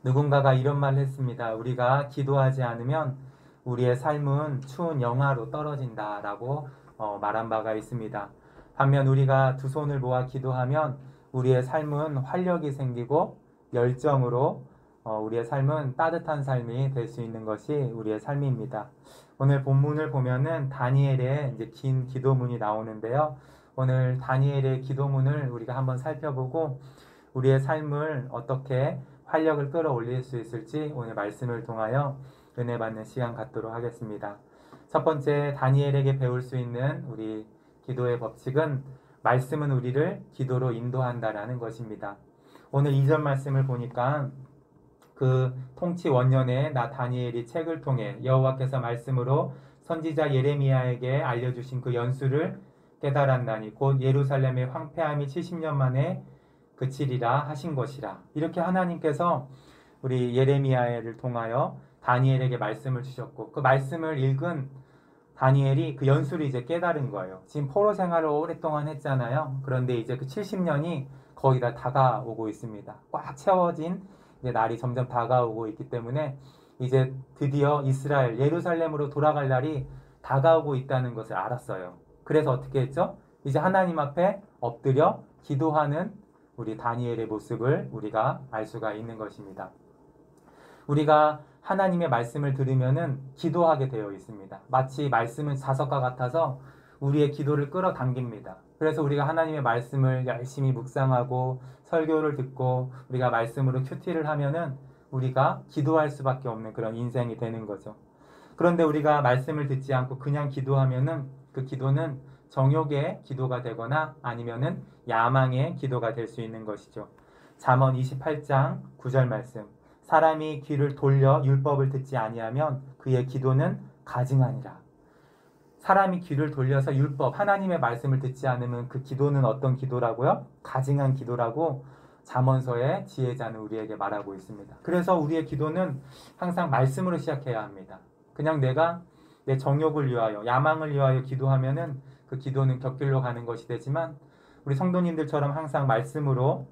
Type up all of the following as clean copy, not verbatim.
누군가가 이런 말을 했습니다. 우리가 기도하지 않으면 우리의 삶은 추운 영하로 떨어진다라고 말한 바가 있습니다. 반면 우리가 두 손을 모아 기도하면 우리의 삶은 활력이 생기고 열정으로 우리의 삶은 따뜻한 삶이 될 수 있는 것이 우리의 삶입니다. 오늘 본문을 보면은 다니엘의 이제 긴 기도문이 나오는데요. 오늘 다니엘의 기도문을 우리가 한번 살펴보고 우리의 삶을 어떻게 활력을 끌어올릴 수 있을지 오늘 말씀을 통하여 은혜 받는 시간 갖도록 하겠습니다. 첫 번째 다니엘에게 배울 수 있는 우리 기도의 법칙은 말씀은 우리를 기도로 인도한다라는 것입니다. 오늘 2절 말씀을 보니까 그 통치 원년에 나 다니엘이 책을 통해 여호와께서 말씀으로 선지자 예레미야에게 알려주신 그 연수를 깨달았나니 곧 예루살렘의 황폐함이 70년 만에 그치리라 하신 것이라. 이렇게 하나님께서 우리 예레미야를 통하여 다니엘에게 말씀을 주셨고 그 말씀을 읽은 다니엘이 그 연수를 이제 깨달은 거예요. 지금 포로 생활을 오랫동안 했잖아요. 그런데 이제 그 70년이 거의 다 다가오고 있습니다. 꽉 채워진 이제 날이 점점 다가오고 있기 때문에 이제 드디어 이스라엘 예루살렘으로 돌아갈 날이 다가오고 있다는 것을 알았어요. 그래서 어떻게 했죠? 이제 하나님 앞에 엎드려 기도하는 우리 다니엘의 모습을 우리가 알 수가 있는 것입니다. 우리가 하나님의 말씀을 들으면은 기도하게 되어 있습니다. 마치 말씀은 자석과 같아서 우리의 기도를 끌어당깁니다. 그래서 우리가 하나님의 말씀을 열심히 묵상하고 설교를 듣고 우리가 말씀으로 큐티를 하면은 우리가 기도할 수밖에 없는 그런 인생이 되는 거죠. 그런데 우리가 말씀을 듣지 않고 그냥 기도하면은 그 기도는 정욕의 기도가 되거나 아니면은 야망의 기도가 될 수 있는 것이죠. 잠언 28장 9절 말씀. 사람이 귀를 돌려 율법을 듣지 아니하면 그의 기도는 가증하니라. 사람이 귀를 돌려서 율법, 하나님의 말씀을 듣지 않으면 그 기도는 어떤 기도라고요? 가증한 기도라고 잠언서의 지혜자는 우리에게 말하고 있습니다. 그래서 우리의 기도는 항상 말씀으로 시작해야 합니다. 그냥 내가 내 정욕을 위하여, 야망을 위하여 기도하면은 그 기도는 곁길로 가는 것이 되지만 우리 성도님들처럼 항상 말씀으로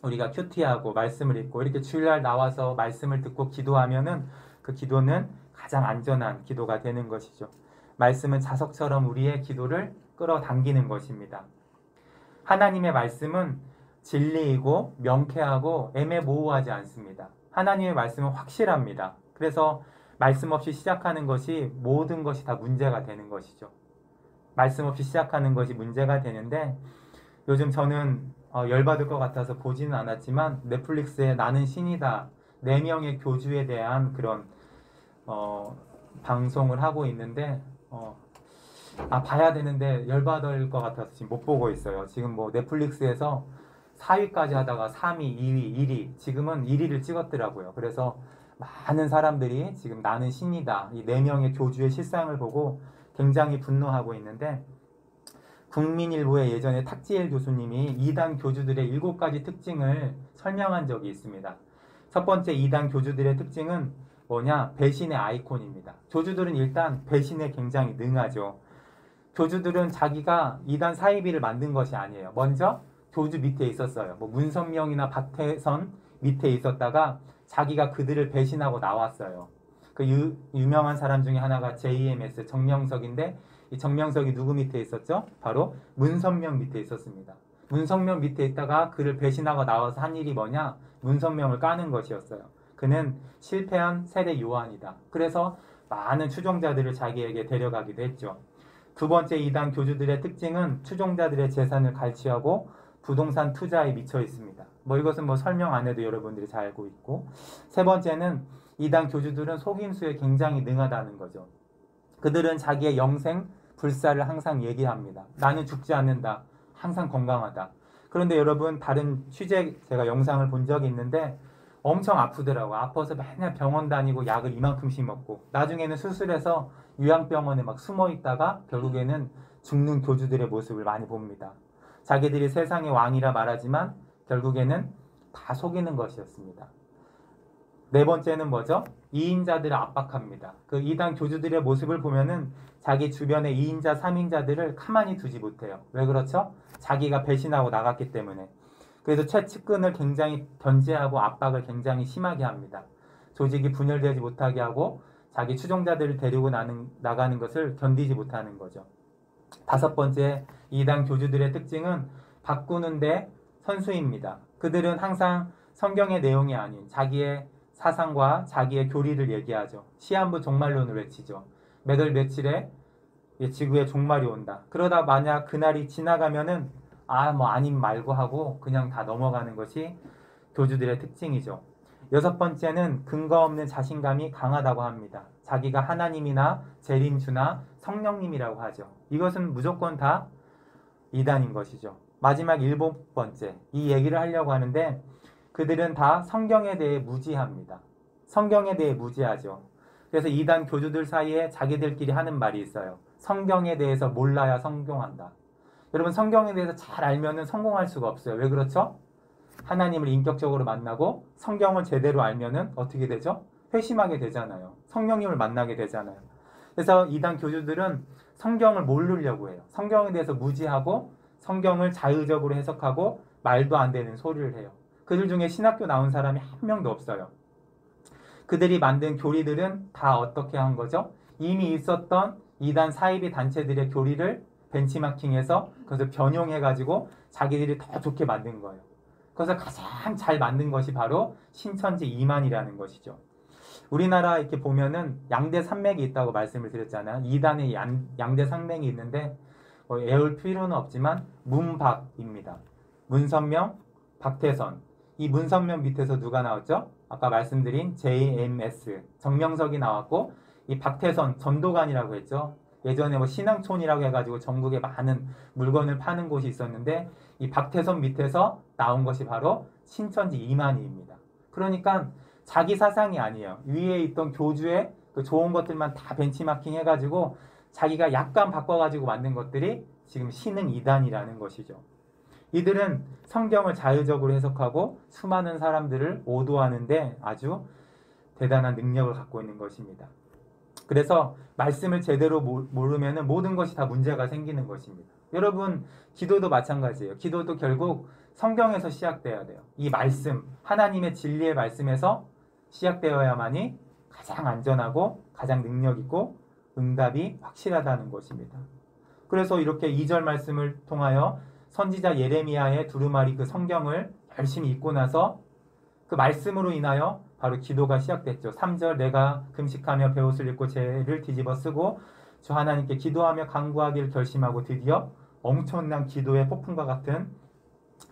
우리가 큐티하고 말씀을 읽고 이렇게 주일날 나와서 말씀을 듣고 기도하면은 그 기도는 가장 안전한 기도가 되는 것이죠. 말씀은 자석처럼 우리의 기도를 끌어당기는 것입니다. 하나님의 말씀은 진리이고 명쾌하고 애매모호하지 않습니다. 하나님의 말씀은 확실합니다. 그래서 말씀 없이 시작하는 것이 모든 것이 다 문제가 되는 것이죠. 말씀 없이 시작하는 것이 문제가 되는데 요즘 저는 열받을 것 같아서 보지는 않았지만 넷플릭스에 나는 신이다 4명의 교주에 대한 그런 방송을 하고 있는데 봐야 되는데 열받을 것 같아서 지금 못 보고 있어요. 지금 뭐 넷플릭스에서 4위까지 하다가 3위, 2위, 1위 지금은 1위를 찍었더라고요. 그래서 많은 사람들이 지금 나는 신이다 이 4명의 교주의 실상을 보고 굉장히 분노하고 있는데 국민일보의 예전에 탁지엘 교수님이 이단 교주들의 7가지 특징을 설명한 적이 있습니다. 첫 번째 이단 교주들의 특징은 뭐냐? 배신의 아이콘입니다. 교주들은 일단 배신에 굉장히 능하죠. 교주들은 자기가 이단 사이비를 만든 것이 아니에요. 먼저 교주 밑에 있었어요. 뭐 문선명이나 박태선 밑에 있었다가 자기가 그들을 배신하고 나왔어요. 그 유명한 사람 중에 하나가 JMS 정명석인데 이 정명석이 누구 밑에 있었죠? 바로 문선명 밑에 있었습니다. 문선명 밑에 있다가 그를 배신하고 나와서 한 일이 뭐냐? 문선명을 까는 것이었어요. 그는 실패한 세례 요한이다. 그래서 많은 추종자들을 자기에게 데려가기도 했죠. 두 번째 이단 교주들의 특징은 추종자들의 재산을 갈취하고 부동산 투자에 미쳐 있습니다. 이것은 설명 안 해도 여러분들이 잘 알고 있고, 세 번째는 이단 교주들은 속임수에 굉장히 능하다는 거죠. 그들은 자기의 영생 불사를 항상 얘기합니다. 나는 죽지 않는다. 항상 건강하다. 그런데 여러분 다른 취재 제가 영상을 본 적이 있는데 엄청 아프더라고. 아파서 맨날 병원 다니고 약을 이만큼씩 먹고 나중에는 수술해서 요양병원에 막 숨어 있다가 결국에는 죽는 교주들의 모습을 많이 봅니다. 자기들이 세상의 왕이라 말하지만 결국에는 다 속이는 것이었습니다. 네 번째는 뭐죠? 이인자들을 압박합니다. 그 이단 교주들의 모습을 보면은 자기 주변의 2인자, 3인자들을 가만히 두지 못해요. 왜 그렇죠? 자기가 배신하고 나갔기 때문에. 그래서 최측근을 굉장히 견제하고 압박을 굉장히 심하게 합니다. 조직이 분열되지 못하게 하고 자기 추종자들을 데리고 나가는 것을 견디지 못하는 거죠. 다섯 번째, 이단 교주들의 특징은 바꾸는데 선수입니다. 그들은 항상 성경의 내용이 아닌 자기의 사상과 자기의 교리를 얘기하죠. 시한부 종말론을 외치죠. 몇 월 며칠에 지구에 종말이 온다. 그러다 만약 그날이 지나가면은 아님 말고 하고 그냥 다 넘어가는 것이 교주들의 특징이죠. 여섯 번째는 근거 없는 자신감이 강하다고 합니다. 자기가 하나님이나 재림주나 성령님이라고 하죠. 이것은 무조건 다 이단인 것이죠. 마지막 일곱 번째, 이 얘기를 하려고 하는데 그들은 다 성경에 대해 무지합니다. 성경에 대해 무지하죠. 그래서 이단 교주들 사이에 자기들끼리 하는 말이 있어요. 성경에 대해서 몰라야 성공한다. 여러분, 성경에 대해서 잘 알면은 성공할 수가 없어요. 왜 그렇죠? 하나님을 인격적으로 만나고 성경을 제대로 알면은 어떻게 되죠? 회심하게 되잖아요. 성령님을 만나게 되잖아요. 그래서 이단 교주들은 성경을 모르려고 해요. 성경에 대해서 무지하고 성경을 자의적으로 해석하고 말도 안 되는 소리를 해요. 그들 중에 신학교 나온 사람이 한 명도 없어요. 그들이 만든 교리들은 다 어떻게 한 거죠? 이미 있었던 이단 사이비 단체들의 교리를 벤치마킹해서 그것을 변형해가지고 자기들이 더 좋게 만든 거예요. 그래서 가장 잘 만든 것이 바로 신천지 이만이라는 것이죠. 우리나라 이렇게 보면은 양대 산맥이 있다고 말씀을 드렸잖아요. 이단의 양대 산맥이 있는데 애울 필요는 없지만 문박입니다. 문선명, 박태선. 이 문선명 밑에서 누가 나왔죠? 아까 말씀드린 JMS 정명석이 나왔고, 이 박태선 전도관이라고 했죠. 예전에 신앙촌이라고 해가지고 전국에 많은 물건을 파는 곳이 있었는데 이 박태선 밑에서 나온 것이 바로 신천지 이만희입니다. 그러니까 자기 사상이 아니에요. 위에 있던 교주의 그 좋은 것들만 다 벤치마킹 해가지고 자기가 약간 바꿔가지고 만든 것들이 지금 신흥 이단이라는 것이죠. 이들은 성경을 자의적으로 해석하고 수많은 사람들을 오도하는데 아주 대단한 능력을 갖고 있는 것입니다. 그래서 말씀을 제대로 모르면 모든 것이 다 문제가 생기는 것입니다. 여러분, 기도도 마찬가지예요. 기도도 결국 성경에서 시작돼야 돼요. 이 말씀, 하나님의 진리의 말씀에서 시작되어야만이 가장 안전하고 가장 능력있고 응답이 확실하다는 것입니다. 그래서 이렇게 2절 말씀을 통하여 선지자 예레미야의 두루마리 그 성경을 열심히 읽고 나서 그 말씀으로 인하여 바로 기도가 시작됐죠. 3절 내가 금식하며 베옷을 입고 죄를 뒤집어 쓰고 주 하나님께 기도하며 간구하기를 결심하고 드디어 엄청난 기도의 폭풍과 같은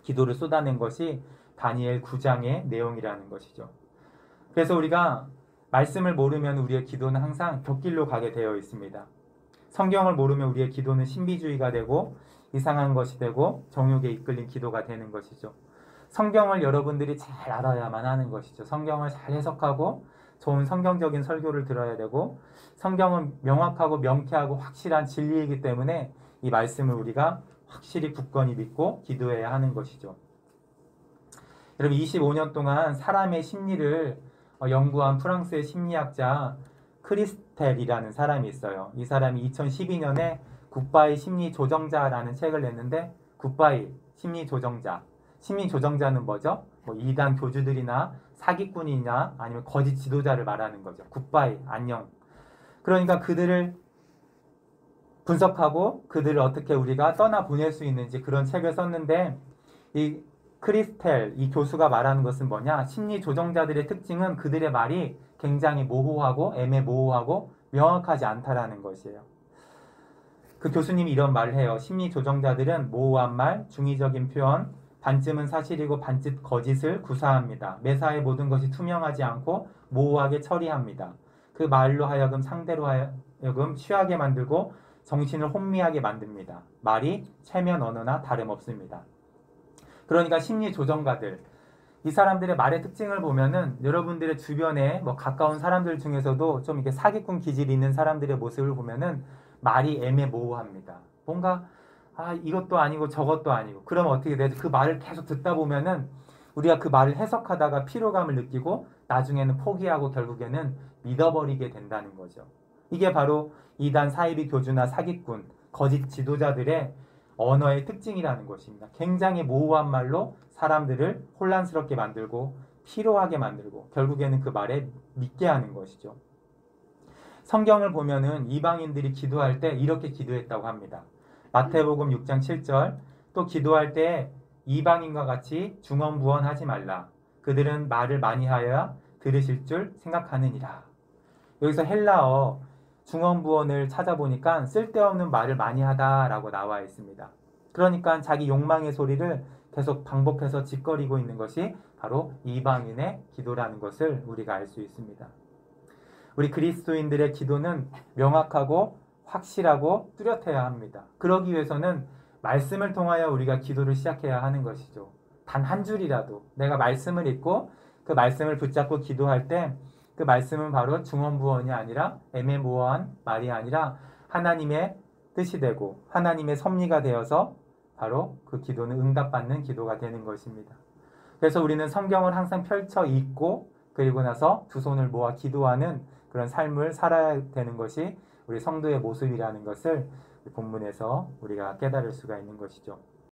기도를 쏟아낸 것이 다니엘 9장의 내용이라는 것이죠. 그래서 우리가 말씀을 모르면 우리의 기도는 항상 곁길로 가게 되어 있습니다. 성경을 모르면 우리의 기도는 신비주의가 되고 이상한 것이 되고 정욕에 이끌린 기도가 되는 것이죠. 성경을 여러분들이 잘 알아야만 하는 것이죠. 성경을 잘 해석하고 좋은 성경적인 설교를 들어야 되고 성경은 명확하고 명쾌하고 확실한 진리이기 때문에 이 말씀을 우리가 확실히 굳건히 믿고 기도해야 하는 것이죠. 여러분, 25년 동안 사람의 심리를 연구한 프랑스의 심리학자 크리스텔이라는 사람이 있어요. 이 사람이 2012년에 굿바이 심리조정자라는 책을 냈는데 굿바이 심리조정자. 심리조정자는 뭐죠? 이단 교주들이나 사기꾼이나 아니면 거짓 지도자를 말하는 거죠. 굿바이, 안녕. 그러니까 그들을 분석하고 그들을 어떻게 우리가 떠나보낼 수 있는지 그런 책을 썼는데 이 크리스텔, 이 교수가 말하는 것은 뭐냐? 심리조정자들의 특징은 그들의 말이 굉장히 모호하고 애매모호하고 명확하지 않다라는 것이에요. 그 교수님이 이런 말을 해요. 심리조정자들은 모호한 말, 중의적인 표현, 반쯤은 사실이고 반쯤 거짓을 구사합니다. 매사의 모든 것이 투명하지 않고 모호하게 처리합니다. 그 말로 하여금 상대로 하여금 취하게 만들고 정신을 혼미하게 만듭니다. 말이 체면 언어나 다름없습니다. 그러니까 심리조정가들, 이 사람들의 말의 특징을 보면은 여러분들의 주변에 가까운 사람들 중에서도 좀 이렇게 사기꾼 기질이 있는 사람들의 모습을 보면은 말이 애매모호합니다. 뭔가 이것도 아니고 저것도 아니고 그러면 어떻게 되죠? 그 말을 계속 듣다 보면은 우리가 그 말을 해석하다가 피로감을 느끼고 나중에는 포기하고 결국에는 믿어버리게 된다는 거죠. 이게 바로 이단 사이비 교주나 사기꾼, 거짓 지도자들의 언어의 특징이라는 것입니다. 굉장히 모호한 말로 사람들을 혼란스럽게 만들고 피로하게 만들고 결국에는 그 말에 믿게 하는 것이죠. 성경을 보면은 이방인들이 기도할 때 이렇게 기도했다고 합니다. 마태복음 6장 7절 또 기도할 때 이방인과 같이 중언부언하지 말라. 그들은 말을 많이 하여야 들으실 줄 생각하느니라. 여기서 헬라어 중언부언을 찾아보니까 쓸데없는 말을 많이 하다라고 나와 있습니다. 그러니까 자기 욕망의 소리를 계속 반복해서 짓거리고 있는 것이 바로 이방인의 기도라는 것을 우리가 알 수 있습니다. 우리 그리스도인들의 기도는 명확하고 확실하고 뚜렷해야 합니다. 그러기 위해서는 말씀을 통하여 우리가 기도를 시작해야 하는 것이죠. 단 한 줄이라도 내가 말씀을 읽고 그 말씀을 붙잡고 기도할 때 그 말씀은 바로 중언부언이 아니라 애매모호한 말이 아니라 하나님의 뜻이 되고 하나님의 섭리가 되어서 바로 그 기도는 응답받는 기도가 되는 것입니다. 그래서 우리는 성경을 항상 펼쳐 읽고 그리고 나서 두 손을 모아 기도하는 그런 삶을 살아야 되는 것이 우리 성도의 모습이라는 것을 본문에서 우리가 깨달을 수가 있는 것이죠.